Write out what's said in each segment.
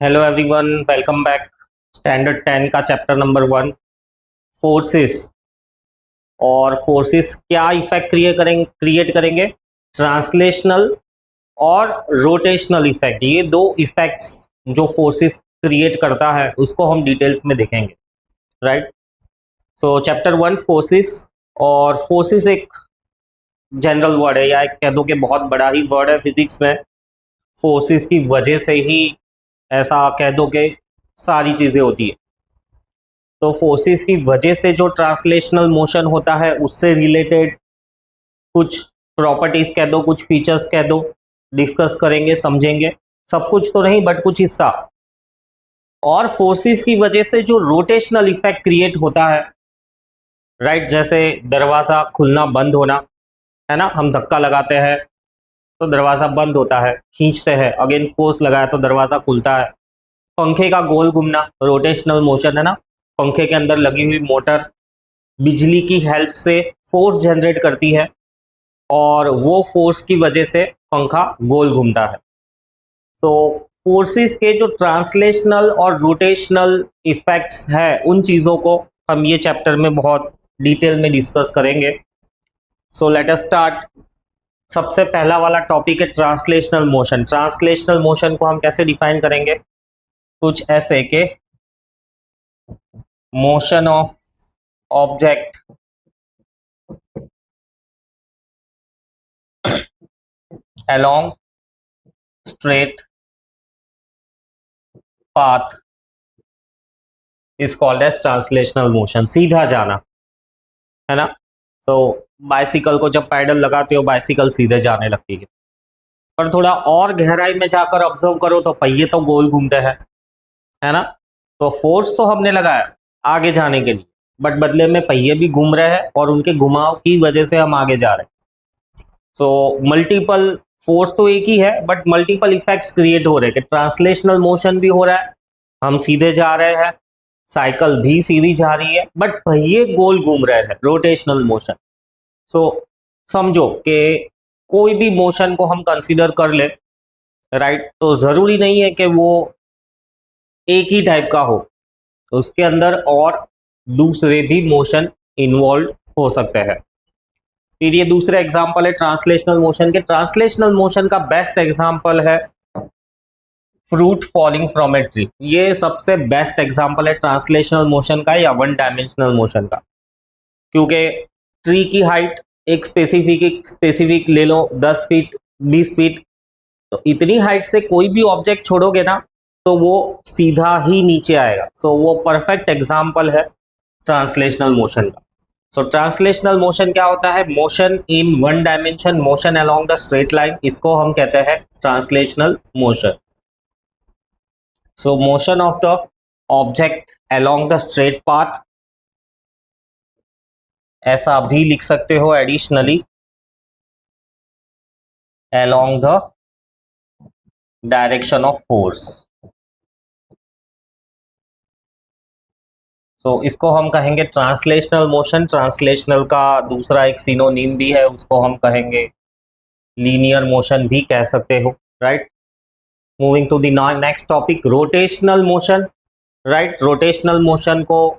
Hello everyone, welcome back. Standard 10 का chapter number 1, forces. और forces क्या इफेक्ट क्रिएट करेंगे? ट्रांसलेशनल और रोटेशनल इफेक्ट, ये दो इफेक्ट्स जो फोर्सेस क्रिएट करता है उसको हम डिटेल्स में देखेंगे। राइट। सो चैप्टर 1 फोर्सेस। और फोर्सेस एक जनरल वर्ड है, या एक कह दो कि बहुत बड़ा ही वर्ड है फिजिक्स में। फोर्सेस की वजह से ही ऐसा कह दो कि सारी चीज़ें होती है। तो फोर्सेस की वजह से जो ट्रांसलेशनल मोशन होता है उससे रिलेटेड कुछ प्रॉपर्टीज कह दो, कुछ फीचर्स कह दो, डिस्कस करेंगे, समझेंगे। सब कुछ तो नहीं बट कुछ हिस्सा। और फोर्सेस की वजह से जो रोटेशनल इफेक्ट क्रिएट होता है, राइट, जैसे दरवाज़ा खुलना बंद होना, है ना। हम धक्का लगाते हैं तो दरवाज़ा बंद होता है, खींचते हैं अगेन फोर्स लगाया तो दरवाज़ा खुलता है। पंखे का गोल घूमना रोटेशनल मोशन है ना। पंखे के अंदर लगी हुई मोटर बिजली की हेल्प से फोर्स जनरेट करती है और वो फोर्स की वजह से पंखा गोल घूमता है। तो फोर्सेस के जो ट्रांसलेशनल और रोटेशनल इफेक्ट्स हैं उन चीज़ों को हम ये चैप्टर में बहुत डिटेल में डिस्कस करेंगे। So let us start. सबसे पहला वाला टॉपिक है ट्रांसलेशनल मोशन। ट्रांसलेशनल मोशन को हम कैसे डिफाइन करेंगे? कुछ ऐसे के motion of object along straight path is called as translational motion। सीधा जाना, है ना। तो बाइसिकल को जब पैडल लगाते हो बाइसिकल सीधे जाने लगती है। पर थोड़ा और गहराई में जाकर ऑब्जर्व करो तो पहिए तो गोल घूमते हैं, है ना। तो फोर्स तो हमने लगाया आगे जाने के लिए, बट बदले में पहिए भी घूम रहे हैं और उनके घुमाव की वजह से हम आगे जा रहे हैं। सो मल्टीपल फोर्स तो एक ही है बट मल्टीपल इफेक्ट्स क्रिएट हो रहे हैं कि ट्रांसलेशनल मोशन भी हो रहा है, हम सीधे जा रहे हैं, साइकिल भी सीधी जा रही है, बट पहिए गोल घूम रहे हैं, रोटेशनल मोशन। सो समझो कि कोई भी मोशन को हम कंसीडर कर ले, राइट, तो जरूरी नहीं है कि वो एक ही टाइप का हो, उसके अंदर और दूसरे भी मोशन इन्वॉल्व हो सकते हैं। फिर ये दूसरा एग्जांपल है ट्रांसलेशनल मोशन के। ट्रांसलेशनल मोशन का बेस्ट एग्जांपल है fruit falling from a tree. ये सबसे बेस्ट एग्जांपल है ट्रांसलेशनल मोशन का या वन डायमेंशनल मोशन का, क्योंकि ट्री की हाइट एक स्पेसिफिक ले लो 10 फीट 20 फीट, तो इतनी हाइट से कोई भी ऑब्जेक्ट छोड़ोगे ना तो वो सीधा ही नीचे आएगा। सो वो परफेक्ट एग्जांपल है ट्रांसलेशनल मोशन का। सो ट्रांसलेशनल मोशन क्या होता है? Motion in one dimension, motion along the straight line, इसको हम कहते हैं translational motion. So motion of the object along the straight path, ऐसा भी लिख सकते हो additionally, along the direction of force. So इसको हम कहेंगे ट्रांसलेशनल मोशन। ट्रांसलेशनल का दूसरा एक सिनोनिम भी है, उसको हम कहेंगे लीनियर मोशन भी कह सकते हो, right. Moving to the next topic, rotational motion. Right, rotational motion को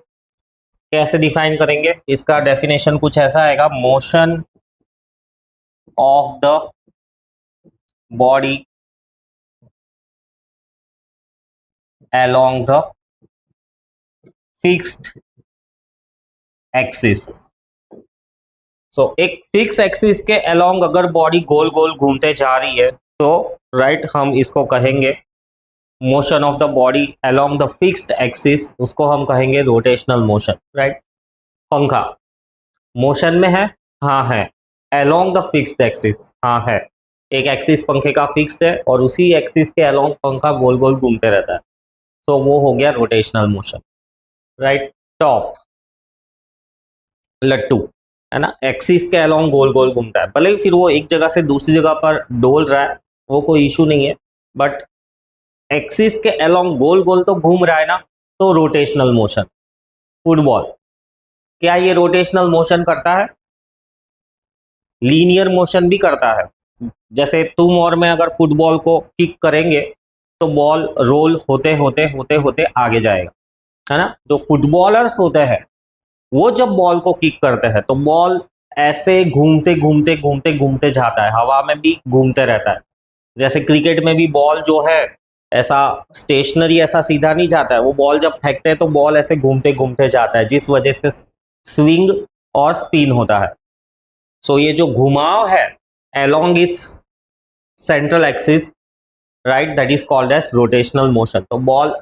कैसे डिफाइन करेंगे? इसका डेफिनेशन कुछ ऐसा आएगा, motion of the body along the fixed axis. So एक फिक्स एक्सिस के अलोंग अगर बॉडी गोल गोल घूमते जा रही है तो राइट, हम इसको कहेंगे motion of the body along the fixed axis, उसको हम कहेंगे रोटेशनल मोशन, राइट। पंखा मोशन में है, हाँ है, अलोंग द फिक्स्ड एक्सिस, हाँ है। एक एक्सिस पंखे का फिक्स्ड है और उसी एक्सिस के अलोंग पंखा गोल गोल घूमते रहता है, तो वो हो गया रोटेशनल मोशन, राइट। टॉप लट्टू, है ना, एक्सिस के अलोंग गोल गोल घूमता है, भले ही फिर वो एक जगह से दूसरी जगह पर डोल रहा है, वो कोई इशू नहीं है, बट एक्सिस के अलोंग गोल गोल तो घूम रहा है ना, तो रोटेशनल मोशन। फुटबॉल, क्या ये रोटेशनल मोशन करता है? लीनियर मोशन भी करता है। जैसे तुम और मैं अगर फुटबॉल को किक करेंगे तो बॉल रोल होते होते होते होते आगे जाएगा, है ना। जो फुटबॉलर्स होते हैं वो जब बॉल को किक करते हैं तो बॉल ऐसे घूमते घूमते घूमते घूमते जाता है, हवा में भी घूमते रहता है। जैसे क्रिकेट में भी बॉल जो है ऐसा स्टेशनरी ऐसा सीधा नहीं जाता है, वो बॉल जब फेंकते हैं तो बॉल ऐसे घूमते घूमते जाता है, जिस वजह से स्विंग और स्पिन होता है। सो ये जो घुमाव है along its central axis, right, that is called as rotational motion. तो बॉल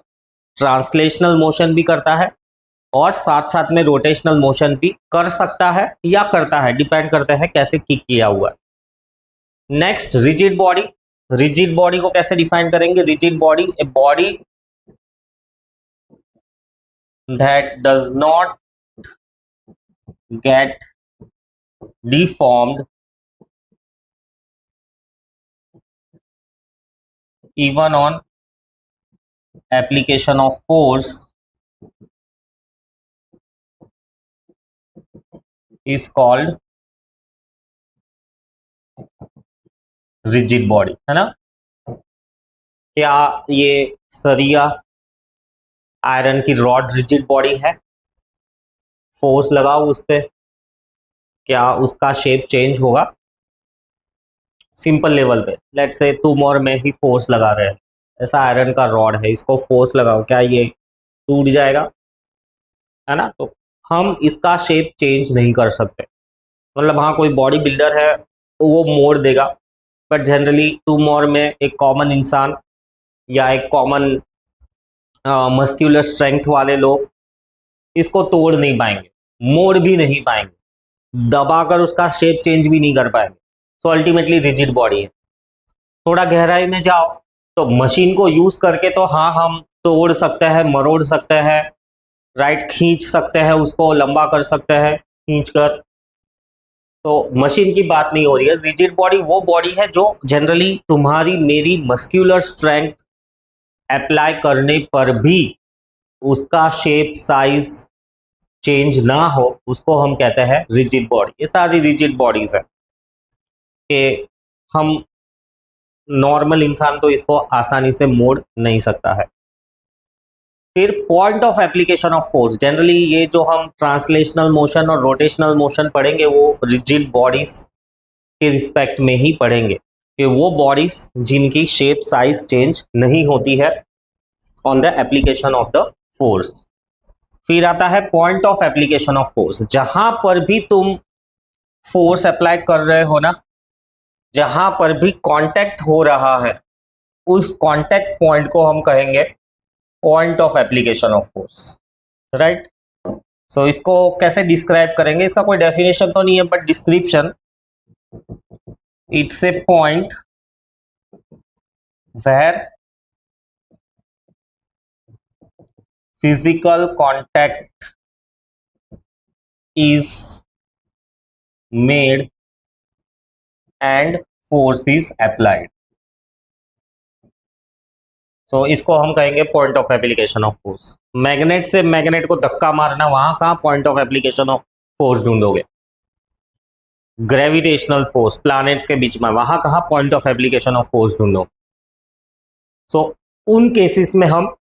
ट्रांसलेशनल मोशन भी करता है और साथ साथ में रोटेशनल मोशन भी कर सकता है या करता है, डिपेंड करता है कैसे किक किया हुआ है। Next, rigid body. Rigid body को कैसे डिफाइन करेंगे? Rigid body, a body that does not gate deformed even on application of force is called rigid body, है ना। क्या ये सरिया आयरन की रॉड रिजिड बॉडी है? फोर्स लगाओ उस पे, क्या उसका शेप चेंज होगा? सिंपल लेवल पे लेट्स से तुम और मैं ही फोर्स लगा रहे हैं, ऐसा आयरन का रॉड है, इसको फोर्स लगाओ, क्या ये टूट जाएगा? है ना। तो हम इसका शेप चेंज नहीं कर सकते। मतलब हाँ, कोई बॉडी बिल्डर है वो मोड़ देगा, बट जनरली तुम और मैं, एक कॉमन इंसान या एक कॉमन मस्क्यूलर स्ट्रेंथ वाले लोग इसको तोड़ नहीं पाएंगे, मोड़ भी नहीं पाएंगे, दबाकर उसका शेप चेंज भी नहीं कर पाएंगे। सो अल्टीमेटली रिजिड बॉडी है। थोड़ा गहराई में जाओ तो मशीन को यूज करके तो हाँ हम तोड़ सकते हैं, मरोड़ सकते हैं, राइट, खींच सकते हैं, उसको लंबा कर सकते हैं खींच कर। तो मशीन की बात नहीं हो रही है। रिजिड बॉडी वो बॉडी है जो जनरली तुम्हारी मेरी मस्क्यूलर स्ट्रेंथ अप्लाई करने पर भी उसका शेप साइज चेंज ना हो, उसको हम कहते हैं रिजिड बॉडी। ये सारी रिजिड बॉडीज है कि हम नॉर्मल इंसान तो इसको आसानी से मोड़ नहीं सकता है। फिर point of application of force. Generally ये जो हम ट्रांसलेशनल मोशन और रोटेशनल मोशन पढ़ेंगे वो रिजिड बॉडीज के रिस्पेक्ट में ही पढ़ेंगे, कि वो बॉडीज जिनकी शेप साइज चेंज नहीं होती है on the application of the force. फिर आता है point of application of force. जहां पर भी तुम फोर्स अप्लाई कर रहे हो ना, जहां पर भी कांटेक्ट हो रहा है, उस कांटेक्ट पॉइंट को हम कहेंगे point of application of force, right. So इसको कैसे डिस्क्राइब करेंगे? इसका कोई डेफिनेशन तो नहीं है, but description, it's a point where physical contact is made and force is applied. तो इसको हम कहेंगे point of application of force. Magnet से मैग्नेट को धक्का मारना, वहां कहां point of application of force ढूंढोगे? ग्रेविटेशनल फोर्स प्लैनेट्स के बीच में, वहां कहां point of application of force ढूंढो? सो उन केसेस में हम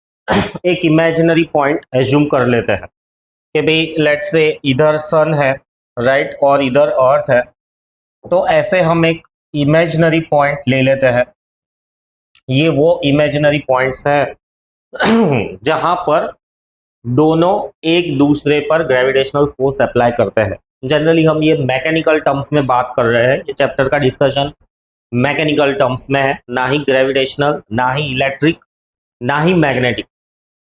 एक इमेजिनरी पॉइंट एज्यूम कर लेते हैं कि भाई लेट्स से इधर सन है, राइट, और इधर अर्थ है। तो ऐसे हम एक इमेजिनरी पॉइंट ले लेते हैं। ये वो इमेजिनरी पॉइंट्स हैं जहां पर दोनों एक दूसरे पर ग्रेविटेशनल फोर्स अप्लाई करते हैं। जनरली हम ये मैकेनिकल टर्म्स में बात कर रहे हैं, ये चैप्टर का डिस्कशन मैकेनिकल टर्म्स में है, ना ही ग्रेविटेशनल, ना ही इलेक्ट्रिक, ना ही मैग्नेटिक।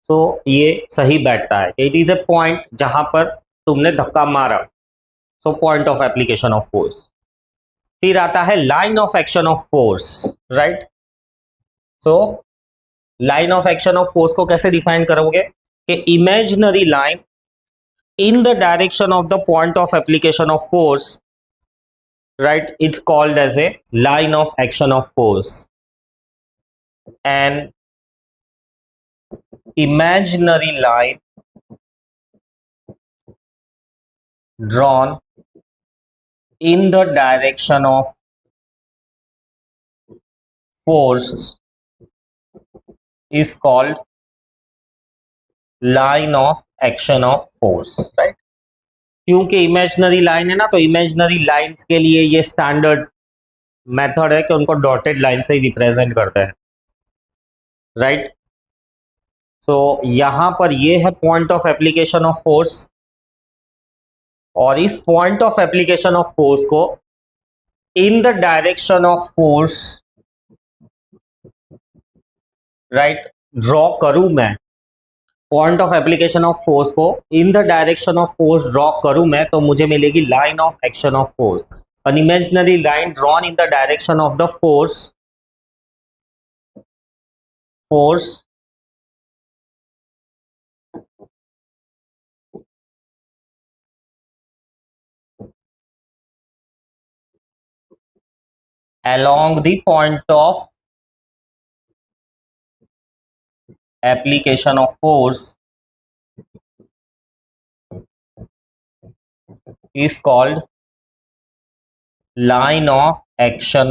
सो ये सही बैठता है, इट इज ए पॉइंट जहां पर तुमने धक्का मारा। So point of application of force. फिर आता है line of action of force, right. So line of action of force को कैसे डिफाइन करोगे? कि imaginary line in the direction of the point of application of force, right, it's called as a line of action of force. An imaginary line drawn in the direction of force is called line of action of force, right. क्योंकि imaginary line है ना, तो imaginary lines के लिए ये standard method है कि उनको डॉटेड लाइन से ही रिप्रेजेंट करते हैं, राइट। सो यहां पर ये है point of application of force, और इस point of application of force को in the direction of force, right, draw करूं मैं, point of application of force को in the direction of force draw करूं मैं, तो मुझे मिलेगी line of action of force. an imaginary line drawn in the direction of the force along the point of application of force is called line of action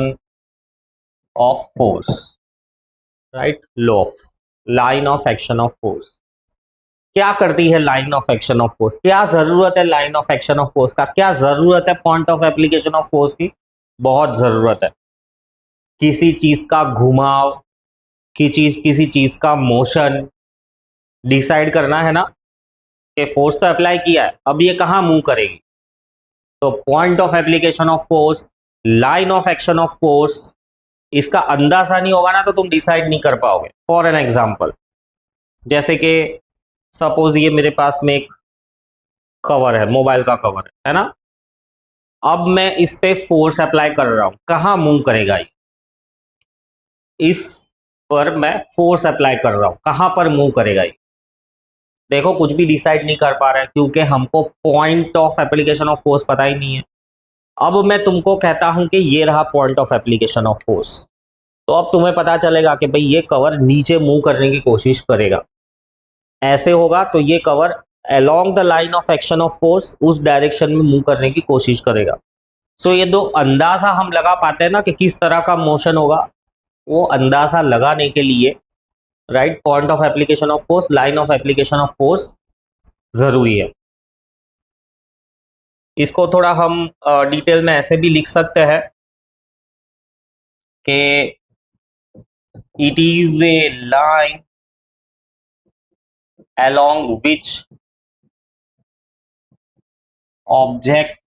of force, right? law of line of action of force। क्या करती है line of action of force? क्या जरूरत है line of action of force का? क्या जरूरत है point of application of force की? बहुत जरूरत है। किसी चीज का घुमाव, किसी चीज का मोशन डिसाइड करना है ना, कि फोर्स तो अप्लाई किया है, अब ये कहां मूव करेगी, तो point of application of force, line of action of force, इसका अंदाजा नहीं होगा ना तो तुम डिसाइड नहीं कर पाओगे। फॉर एन एग्जाम्पल, जैसे कि सपोज ये मेरे पास में एक कवर है, मोबाइल का कवर है ना, अब मैं इस पे फोर्स अप्लाई कर रहा हूं, कहां मूव करेगा ये? इस पर मैं फोर्स अप्लाई कर रहा हूं, कहां पर मूव करेगा ये? देखो कुछ भी डिसाइड नहीं कर पा रहा है, क्योंकि हमको point of application of force पता ही नहीं है। अब मैं तुमको कहता हूं कि ये रहा point of application of force, तो अब तुम्हें पता चलेगा कि भाई ये कवर नीचे मूव करने की कोशिश करेगा। ऐसे होगा तो ये cover along the line of action of force उस डायरेक्शन में मूव करने की कोशिश करेगा। सो ये दो अंदाजा हम लगा पाते हैं ना कि किस तरह का मोशन होगा, वो अंदाजा लगाने के लिए, right, point of application of force, line of application of force जरूरी है। इसको थोड़ा हम डिटेल में ऐसे भी लिख सकते हैं कि it is a line along which object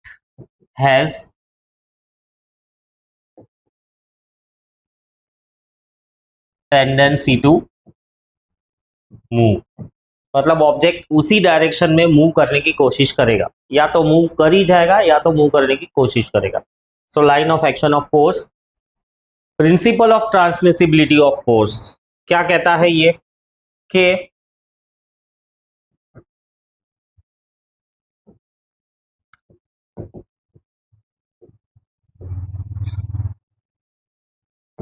has tendency to move। मतलब ऑब्जेक्ट उसी डायरेक्शन में मूव करने की कोशिश करेगा, या तो मूव कर ही जाएगा या तो मूव करने की कोशिश करेगा। So line of action of force, principle of transmissibility of force क्या कहता है ये, कि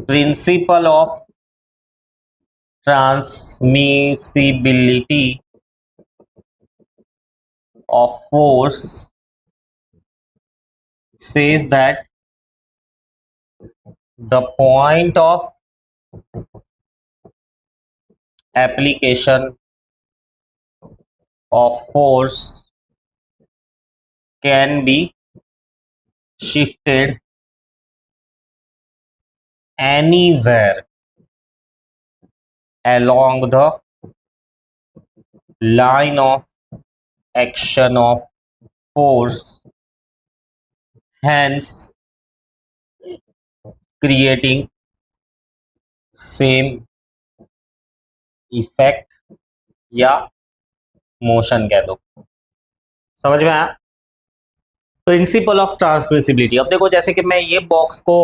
principle of transmissibility of force says that the point of application of force can be shifted anywhere along the line of action of force, hence creating same effect या motion कह दो। समझ में आया? Principle of transmissibility. अब देखो जैसे कि मैं ये बॉक्स को,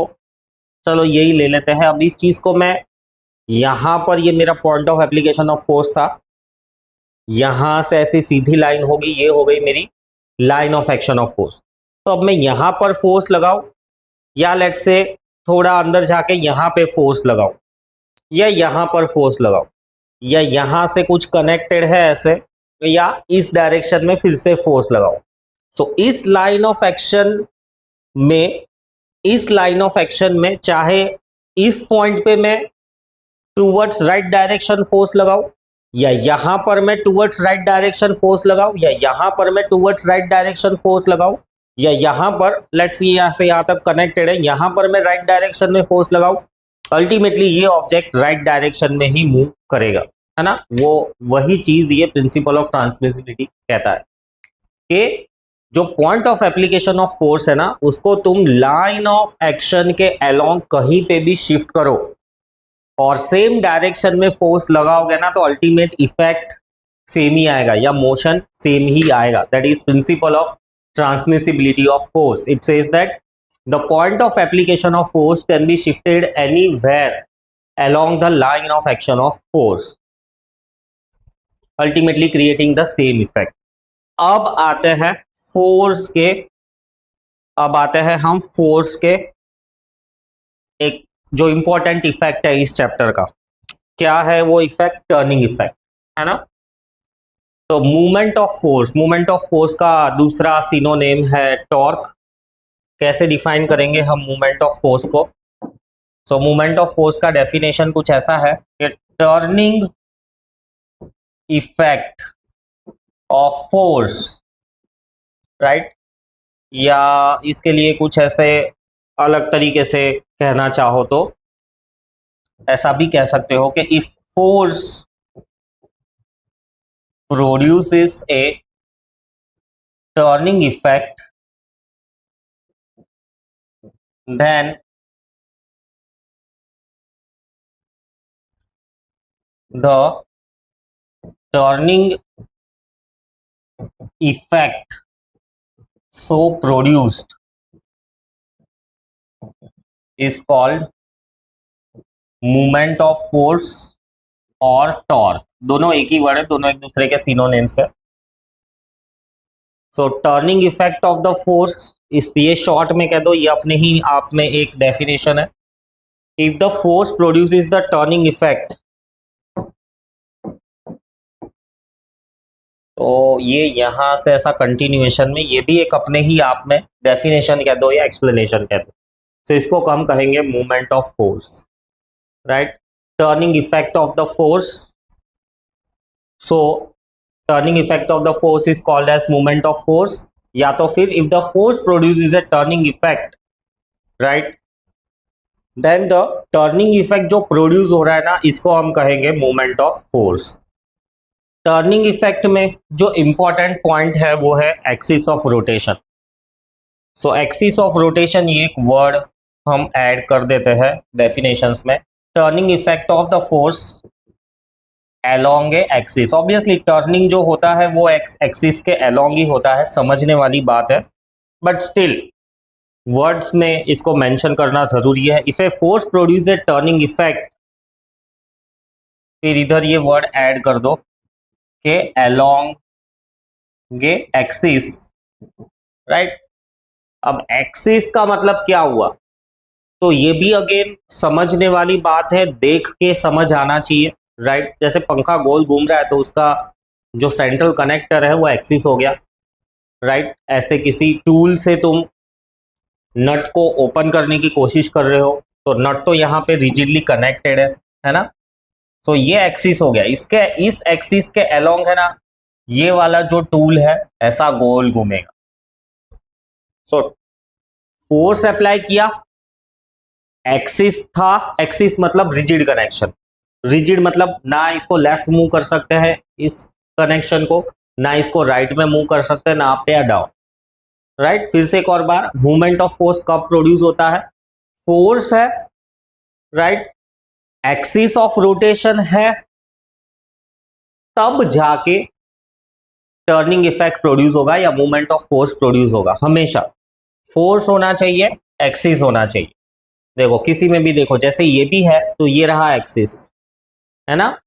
चलो यही ले लेते हैं, अब इस चीज को मैं यहां पर, ये मेरा point of application of force था, यहां से ऐसी सीधी लाइन होगी, ये हो गई मेरी line of action of force. तो अब मैं यहां पर फोर्स लगाऊं, या लेट से थोड़ा अंदर जाके यहां पे फोर्स लगाऊं, या यहां पर फोर्स लगाऊं, या यहां से कुछ कनेक्टेड है ऐसे, या इस डायरेक्शन में फिर से फोर्स लगाऊं। सो इस लाइन ऑफ एक्शन में, चाहे इस पॉइंट पे मैं टूवर्ड्स राइट डायरेक्शन फोर्स लगाओ, या यहां पर मैं टूवर्ड्स राइट डायरेक्शन फोर्स लगाऊं, या यहां पर मैं टूवर्ड्स राइट डायरेक्शन फोर्स लगाऊं, या यहां पर लेट्स सी यहां से यहां तक कनेक्टेड है, यहां पर मैं राइट डायरेक्शन में फोर्स लगाऊं, अल्टीमेटली ये ऑब्जेक्ट राइट डायरेक्शन में ही मूव करेगा, है ना। वो वही चीज ये प्रिंसिपल ऑफ ट्रांसमिसिबिलिटी कहता है कि जो point of application of force है ना, उसको तुम लाइन ऑफ एक्शन के अलोंग कहीं पे भी शिफ्ट करो और सेम डायरेक्शन में फोर्स लगाओगे ना, तो अल्टीमेट इफेक्ट सेम ही आएगा या मोशन सेम ही आएगा। That is principle of transmissibility of force. It says that the point of application of force can be shifted anywhere along the line of action of force, ultimately creating the same effect. अब आते हैं force के, अब आते हैं हम force के एक जो इंपॉर्टेंट इफेक्ट है इस चैप्टर का। क्या है वो इफेक्ट? टर्निंग इफेक्ट, है ना। तो movement of force, movement of force का दूसरा सिनोनिम है टॉर्क। कैसे डिफाइन करेंगे हम मूवमेंट ऑफ फोर्स को? सो मूवमेंट ऑफ फोर्स का डेफिनेशन कुछ ऐसा है कि turning effect of force, right, या इसके लिए कुछ ऐसे अलग तरीके से कहना चाहो तो ऐसा भी कह सकते हो कि if force produces A turning effect then the turning effect so produced is called movement of force और टॉर्क। दोनों एक ही वर्ड है, दोनों एक दूसरे के सिनोनिम्स है। So turning effect of the force, इस ये शॉर्ट में कह दो, ये अपने ही आप में एक डेफिनेशन है। If the force produces the turning effect, तो ये यहां से ऐसा कंटिन्यूएशन में ये भी एक अपने ही आप में डेफिनेशन कह दो या एक्सप्लेनेशन कह दो। तो इसको हम कहेंगे movement of force, right. Turning effect of the force, so turning effect of the force is called as movement of force, या तो फिर if the force produces a turning effect, right, then the turning effect जो produce हो रहा है ना, इसको हम कहेंगे movement of force. Turning effect में जो इंपॉर्टेंट पॉइंट है वो है axis of rotation. So axis of rotation ये एक वर्ड हम ऐड कर देते हैं डेफिनेशंस में। Turning effect of the force along A axis. Obviously turning जो होता है वो एक्सिस के अलोंग ही होता है, समझने वाली बात है, बट स्टिल वर्ड्स में इसको मेंशन करना जरूरी है। If a force produce a turning effect, फिर इधर ये वर्ड ऐड कर दो के अलोंग ए एक्सिस, राइट। अब एक्सिस का मतलब क्या हुआ? तो ये भी अगेन समझने वाली बात है, देख के समझ आना चाहिए, राइट। जैसे पंखा गोल घूम रहा है तो उसका जो सेंट्रल कनेक्टर है वो एक्सिस हो गया, राइट। ऐसे किसी टूल से तुम नट को ओपन करने की कोशिश कर रहे हो तो नट तो यहाँ पे रिजिडली कनेक्टेड है ना। तो ये एक्सिस हो गया, इसके इस एक्सिस के अलोंग है ना, ये वाला जो टूल है ऐसा गोल घूमेगा। सो फोर्स अप्लाई किया, एक्सिस था, एक्सिस मतलब रिजिड कनेक्शन, रिजिड मतलब ना इसको लेफ्ट मूव कर सकते हैं इस कनेक्शन को, ना इसको राइट में मूव कर सकते हैं, ना अप या डाउन, राइट। फिर से एक और बार, मूवमेंट ऑफ फोर्स कब प्रोड्यूस होता है? फोर्स है, राइट, एक्सिस ऑफ रोटेशन है, तब जाके टर्निंग इफेक्ट प्रोड्यूस होगा या मूवमेंट ऑफ फोर्स प्रोड्यूस होगा। हमेशा फोर्स होना चाहिए, एक्सिस होना चाहिए। देखो किसी में भी देखो, जैसे ये भी है तो ये रहा एक्सिस, है ना।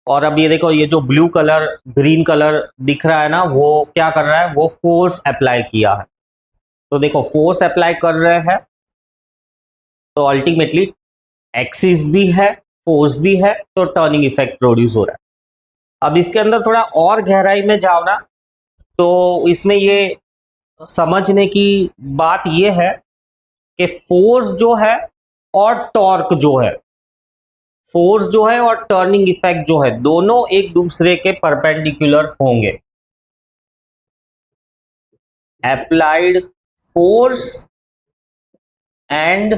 और अब ये देखो, ये जो ब्लू कलर ग्रीन कलर दिख रहा है ना, वो क्या कर रहा है? वो फोर्स अप्लाई किया है। तो देखो फोर्स अप्लाई कर रहे हैं तो अल्टीमेटली एक्सिस भी है, फोर्स भी है, तो टर्निंग इफेक्ट प्रोड्यूस हो रहा है। अब इसके अंदर थोड़ा और गहराई में जाओ ना, तो इसमें ये समझने की बात ये है कि फोर्स जो है और टॉर्क जो है, फोर्स जो है और टर्निंग इफेक्ट जो है दोनों एक दूसरे के परपेंडिकुलर होंगे। Applied force and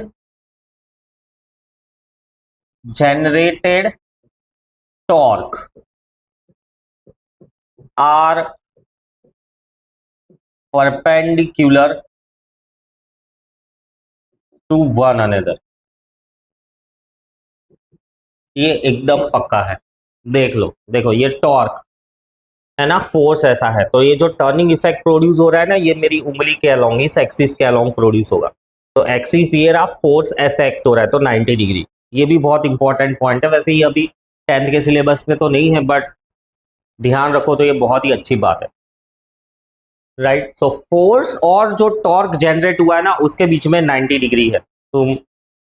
generated torque are perpendicular to one another। ये एकदम पक्का है। देख लो, देखो ये टॉर्क है ना, फोर्स ऐसा है, तो ये जो टर्निंग इफेक्ट प्रोड्यूस हो रहा है ना, ये मेरी उंगली के अलोंग, इस एक्सिस के अलोंग प्रोड्यूस होगा। तो एक्सिस ये रहा, फोर्स ऐसे एक्ट हो रहा है तो 90 डिग्री। ये भी बहुत इंपॉर्टेंट पॉइंट है। वैसे ही अभी 10th के सिलेबस में तो नहीं है, बट ध्यान रखो तो ये बहुत ही अच्छी बात है। राइट, सो फोर्स और जो टॉर्क जनरेट हुआ है ना, उसके बीच में 90 डिग्री है। तुम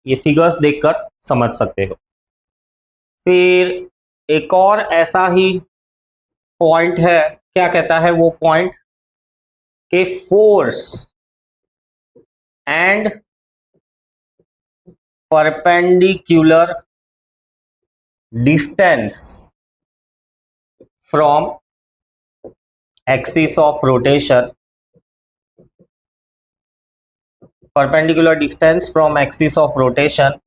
ये फिगर्स देखकर समझ सकते हो। फिर एक और ऐसा ही पॉइंट है, क्या कहता है वो पॉइंट, कि force and perpendicular distance from axis of rotation, perpendicular distance from axis of rotation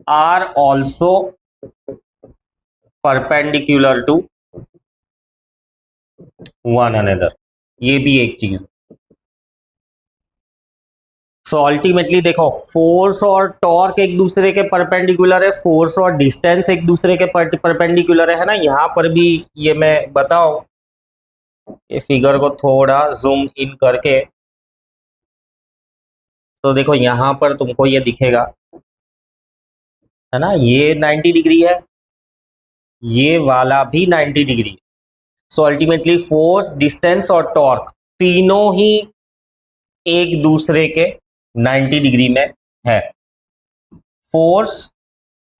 are also perpendicular to one another। ये भी एक चीज। सो अल्टीमेटली देखो, फोर्स और टॉर्क एक दूसरे के परपेंडिकुलर है, फोर्स और डिस्टेंस एक दूसरे के परपेंडिकुलर है ना। यहां पर भी ये मैं बताऊं, ये फिगर को थोड़ा जूम इन करके, तो देखो यहां पर तुमको ये दिखेगा है ना, ये 90 डिग्री है, ये वाला भी 90 degree. So ultimately force, distance और टॉर्क तीनों ही एक दूसरे के 90 डिग्री में है। फोर्स,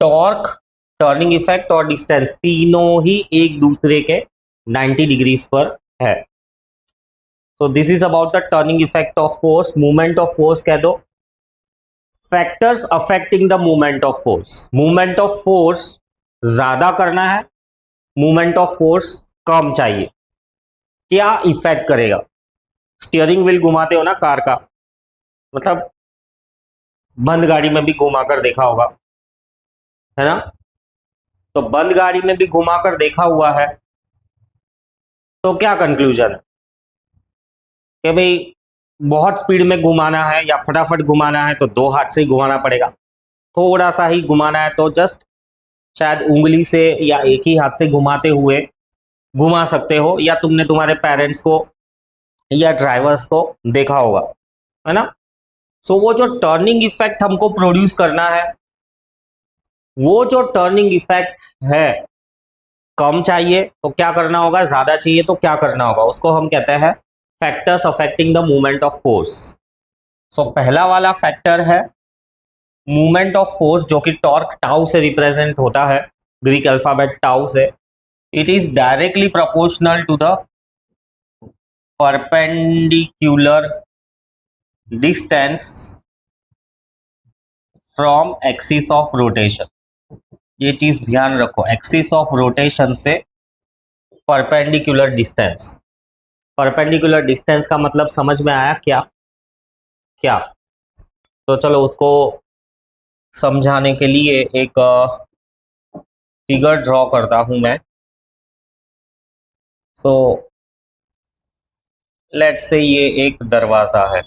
टॉर्क, टर्निंग इफेक्ट और डिस्टेंस तीनों ही एक दूसरे के 90 डिग्रीज पर है। So this is about the turning effect of force. Movement of force कह दो, factors affecting the movement of force. Movement of force ज्यादा करना है, मूवमेंट ऑफ फोर्स कम चाहिए, क्या इफेक्ट करेगा। स्टीयरिंग व्हील घुमाते हो ना कार का, मतलब बंद गाड़ी में भी घुमाकर देखा होगा, है ना। तो बंद गाड़ी में भी घुमाकर देखा हुआ है, तो क्या कंक्लूजन है कि भाई बहुत स्पीड में घुमाना है या फटाफट घुमाना है तो दो हाथ से ही घुमाना पड़ेगा। थोड़ा सा ही घुमाना है तो जस्ट शायद उंगली से या एक ही हाथ से घुमाते हुए घुमा सकते हो, या तुमने तुम्हारे पेरेंट्स को या ड्राइवर्स को देखा होगा, है ना। सो वो जो टर्निंग इफेक्ट हमको प्रोड्यूस करना है, वो जो टर्निंग इफेक्ट है कम चाहिए तो क्या करना होगा, ज्यादा चाहिए तो क्या करना होगा, उसको हम कहते हैं factors affecting the movement of force. So पहला वाला फैक्टर है मूवमेंट ऑफ फोर्स, जो कि टॉर्क टाउ से रिप्रेजेंट होता है, ग्रीक अल्फाबेट टाउ से। It is directly proportional to the perpendicular distance from axis of rotation. ये चीज ध्यान रखो, एक्सिस ऑफ रोटेशन से परपेंडिकुलर डिस्टेंस। परपेंडिकुलर डिस्टेंस का मतलब समझ में आया क्या क्या। तो चलो उसको समझाने के लिए एक फिगर ड्रॉ करता हूं मैं। सो लेट्स से ये एक दरवाजा है,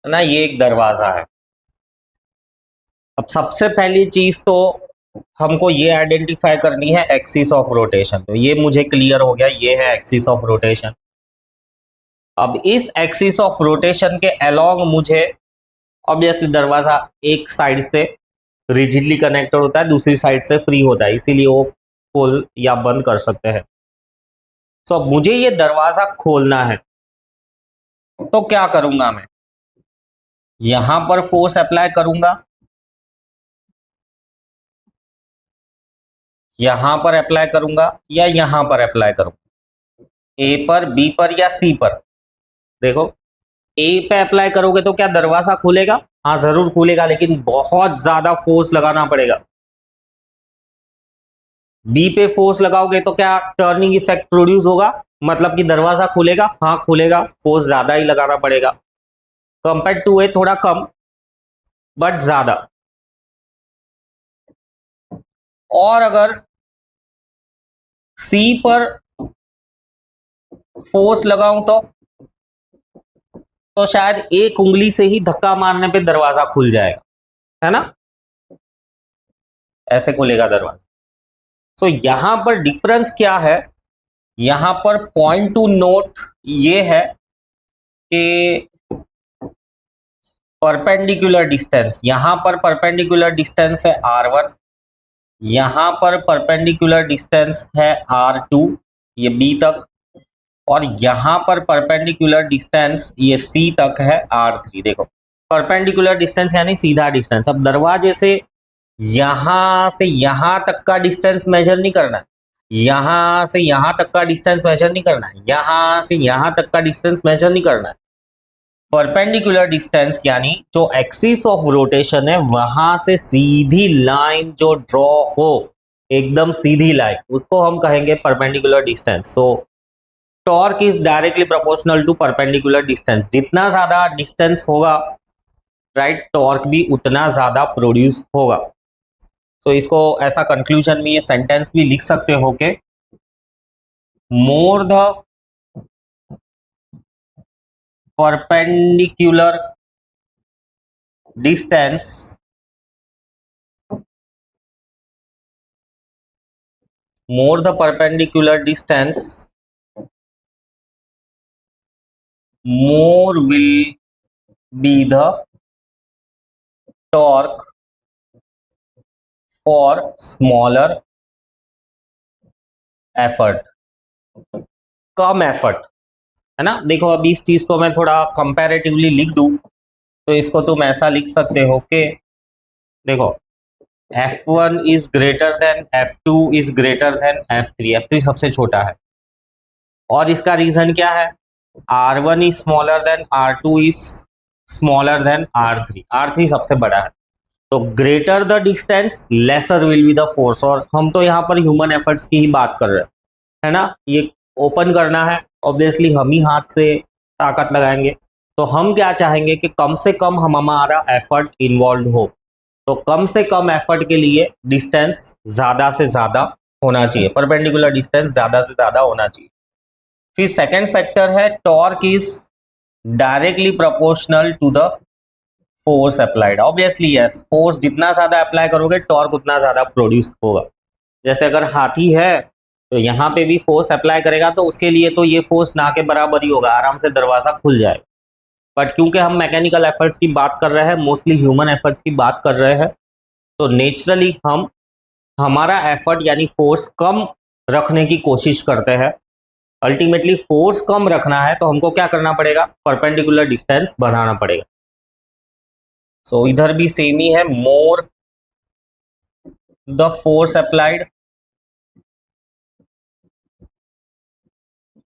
ना, ये एक दरवाजा है। अब सबसे पहली चीज तो हमको ये आइडेंटिफाई करनी है एक्सिस ऑफ रोटेशन। तो ये मुझे क्लियर हो गया, ये है एक्सिस ऑफ रोटेशन। अब इस एक्सिस ऑफ रोटेशन के अलोंग मुझे ऑब्वियसली दरवाजा एक साइड से रिजिडली कनेक्टेड होता है, दूसरी साइड से फ्री होता है, इसीलिए वो खोल या बंद कर सकते हैं। तो अब मुझे ये दरवाजा खोलना है, तो क्या करूंगा मैं, यहां पर फोर्स अप्लाई करूंगा, यहां पर अप्लाई करूंगा या यहां पर अप्लाई करूंगा, ए पर, बी पर या सी पर। देखो, ए पे अप्लाई करोगे तो क्या दरवाजा खुलेगा? हाँ जरूर खुलेगा, लेकिन बहुत ज्यादा फोर्स लगाना पड़ेगा। बी पे फोर्स लगाओगे तो क्या टर्निंग इफेक्ट प्रोड्यूस होगा, मतलब कि दरवाजा खुलेगा? हाँ खुलेगा, फोर्स ज्यादा ही लगाना पड़ेगा। कंपेयर टू ए थोड़ा कम बट ज्यादा। और अगर सी पर फोर्स लगाऊं तो शायद एक उंगली से ही धक्का मारने पे दरवाजा खुल जाएगा, है ना? ऐसे खुलेगा दरवाजा। तो यहां पर डिफरेंस क्या है? यहां पर पॉइंट टू नोट ये है कि परपेंडिकुलर डिस्टेंस, यहां पर परपेंडिकुलर डिस्टेंस है R1, यहां पर परपेंडिकुलर डिस्टेंस है R2 ये B तक, और यहां पर परपेंडिकुलर डिस्टेंस ये C तक है R3। देखो, परपेंडिकुलर डिस्टेंस यानी सीधा डिस्टेंस। अब दरवाजे से यहां तक का डिस्टेंस मेजर नहीं करना है, यहां से यहां तक का डिस्टेंस मेजर नहीं करना है, यहां से यहां तक का डिस्टेंस मेजर नहीं करना है। परपेंडिकुलर डिस्टेंस यानी जो एक्सिस ऑफ रोटेशन है वहां से सीधी लाइन जो ड्रॉ हो, एकदम सीधी लाइन, उसको हम कहेंगे perpendicular distance. So torque is directly proportional to perpendicular distance. जितना ज्यादा डिस्टेंस होगा, राइट, टॉर्क भी उतना ज्यादा प्रोड्यूस होगा। तो इसको ऐसा कंक्लूजन में ये सेंटेंस भी लिख सकते हो कि more the perpendicular distance more the perpendicular distance, more will be the torque for smaller effort। Come effort, है ना? देखो, अभी इस चीज को मैं थोड़ा कंपैरेटिवली लिख दूं तो इसको तुम ऐसा लिख सकते हो कि देखो, F1 is greater than F2 is greater than F3। F3 सबसे छोटा है, और इसका रीजन क्या है? R1 is smaller than R2 is smaller than R3। R3 सबसे बड़ा है। तो greater the distance laser will be the force. और हम तो यहाँ पर ह्यूमन एफर्ट्स की ही बात कर रहे हैं, है ना? ये ओपन करना है, ऑब्वियसली हम ही हाथ से ताकत लगाएंगे। तो हम क्या चाहेंगे कि कम से कम हमारा एफर्ट इन्वॉल्व हो। तो कम से कम एफर्ट के लिए डिस्टेंस ज्यादा से ज्यादा होना चाहिए, परपेंडिकुलर डिस्टेंस ज्यादा से ज्यादा होना चाहिए। फिर सेकेंड फैक्टर है torque is directly proportional to the force applied. Obviously yes, force जितना ज्यादा अप्लाई करोगे टॉर्क उतना ज्यादा प्रोड्यूस होगा। जैसे अगर हाथी है तो यहाँ पे भी फोर्स अप्लाई करेगा तो उसके लिए तो ये फोर्स ना के बराबर ही होगा, आराम से दरवाजा खुल जाएगा। बट क्योंकि हम मैकेनिकल एफर्ट्स की बात कर रहे हैं, मोस्टली ह्यूमन एफर्ट्स की बात कर रहे हैं, तो नेचुरली हम हमारा एफर्ट यानी फोर्स कम रखने की कोशिश करते हैं। अल्टीमेटली फोर्स कम रखना है तो हमको क्या करना पड़ेगा? परपेंडिकुलर डिस्टेंस बढ़ाना पड़ेगा। सो इधर भी सेम ही है, more the force applied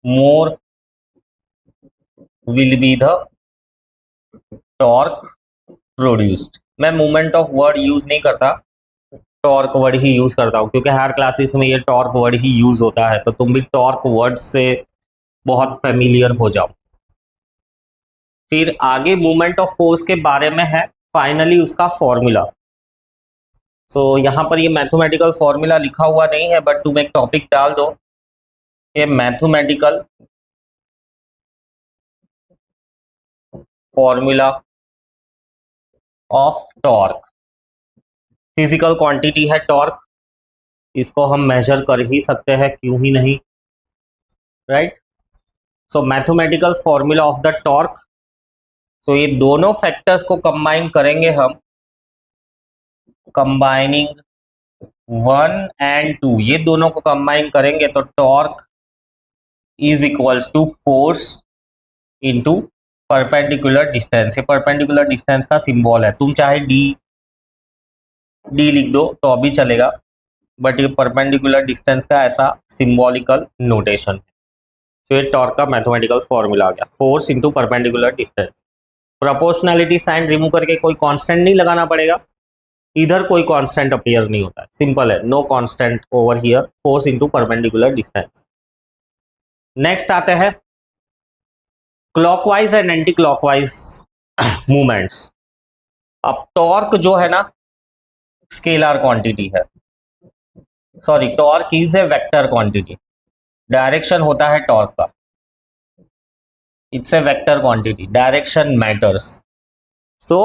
more will be the torque produced. मैं मूवमेंट ऑफ वर्ड यूज नहीं करता, टॉर्क वर्ड ही यूज करता हूँ, क्योंकि हर क्लासेस में ये टॉर्क वर्ड ही यूज होता है। तो तुम भी टॉर्क वर्ड से बहुत फेमिलियर हो जाओ। फिर आगे मूवमेंट ऑफ फोर्स के बारे में है, फाइनली उसका फॉर्मूला। सो यहाँ पर ये मैथमेटिकल फॉर्मूला लिखा हुआ नहीं है, बट तुम एक टॉपिक डाल दो कि mathematical formula of torque. Physical quantity है टॉर्क, इसको हम मेजर कर ही सकते हैं, क्यों ही नहीं, right? So mathematical formula of the torque. So ये दोनों फैक्टर्स को कंबाइन करेंगे हम, कंबाइनिंग 1 and 2, ये दोनों को कंबाइन करेंगे तो torque is equals to force into perpendicular distance. ये परपेंडिकुलर डिस्टेंस का सिंबल है, तुम चाहे डी लिख दो तो अभी चलेगा, बट ये परपेंडिकुलर डिस्टेंस का ऐसा सिंबॉलिकल नोटेशन है। तो ये टॉर्क का मैथमेटिकल फॉर्मूला आ गया, force into perpendicular distance. Proportionality sign remove करके कोई कांस्टेंट नहीं लगाना पड़ेगा, इधर कोई कांस्टेंट अपीयर नहीं होता है, सिंपल है, no constant over here, force into perpendicular distance. Next आते हैं clockwise and anti clockwise movements. अब टॉर्क जो है ना स्केलर क्वांटिटी है, sorry torque is a vector quantity, direction होता है टॉर्क का, it's a vector quantity, direction matters. So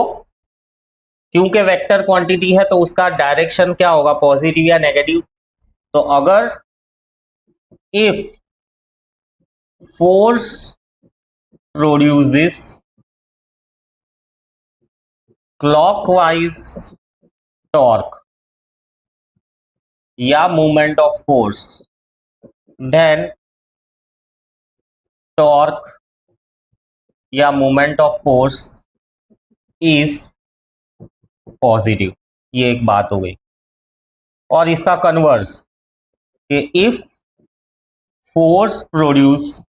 क्योंकि वेक्टर क्वांटिटी है तो उसका डायरेक्शन क्या होगा, पॉजिटिव या नेगेटिव। तो अगर if force produces clockwise torque या movement of force, then torque या movement of force is positive. ये एक बात हो गई। और इसका कन्वर्स कि if force produce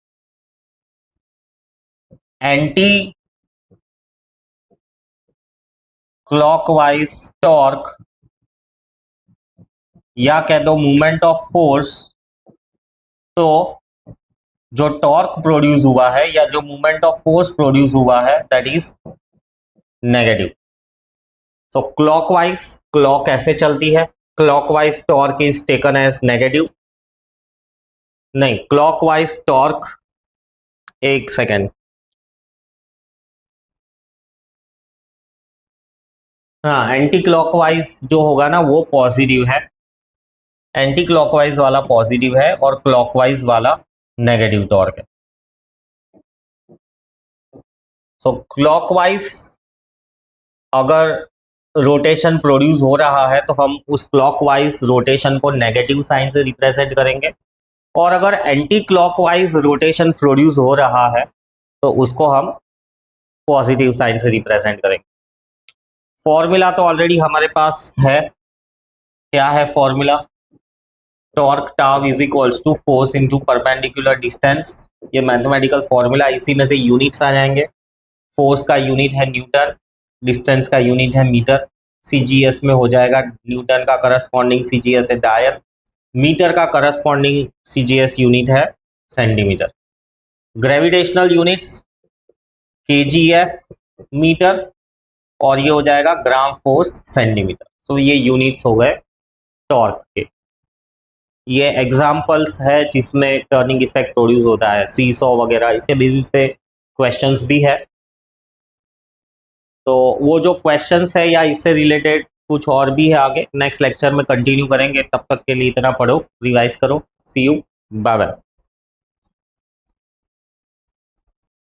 anti clockwise torque या कह दो मूवमेंट ऑफ फोर्स, तो जो टॉर्क प्रोड्यूस हुआ है या जो मूवमेंट ऑफ फोर्स प्रोड्यूस हुआ है that is negative. So clockwise, clock ऐसे चलती है, clockwise torque is taken as negative, नहीं क्लॉकवाइज टॉर्क, एक सेकेंड, हाँ एंटी क्लॉकवाइज जो होगा ना वो पॉजिटिव है, एंटी क्लॉकवाइज वाला पॉजिटिव है और क्लॉकवाइज वाला नेगेटिव टॉर्क है। सो क्लॉकवाइज अगर रोटेशन प्रोड्यूस हो रहा है तो हम उस क्लॉकवाइज रोटेशन को नेगेटिव साइन से रिप्रेजेंट करेंगे, और अगर एंटी क्लॉकवाइज रोटेशन प्रोड्यूस हो रहा है तो उसको हम पॉजिटिव साइन से रिप्रेजेंट करेंगे। फॉर्मूला तो ऑलरेडी हमारे पास है, क्या है formula, torque tau is equals to force into perpendicular distance. ये मैथमेटिकल फॉर्मूला, इसी में से यूनिट्स आ जाएंगे। फोर्स का यूनिट है न्यूटन, डिस्टेंस का यूनिट है मीटर, सीजीएस में हो जाएगा न्यूटन का करस्पॉन्डिंग सीजीएस है डायल, मीटर का करस्पॉन्डिंग सीजीएस यूनिट है centimetre, gravitational units kgf metre, और ये हो जाएगा ग्राम फोर्स सेंटीमीटर। तो ये यूनिट्स हो गए टॉर्क के। ये एग्जाम्पल्स है जिसमें टर्निंग इफेक्ट प्रोड्यूस होता है, सीसॉ वगैरह, इसके बेसिस पे क्वेश्चंस भी है। तो वो जो क्वेश्चंस है या इससे रिलेटेड कुछ और भी है आगे नेक्स्ट लेक्चर में कंटिन्यू करेंगे, तब तक के लिए इतना पढ़ो, रिवाइज करो, सी यू, बाय बाय।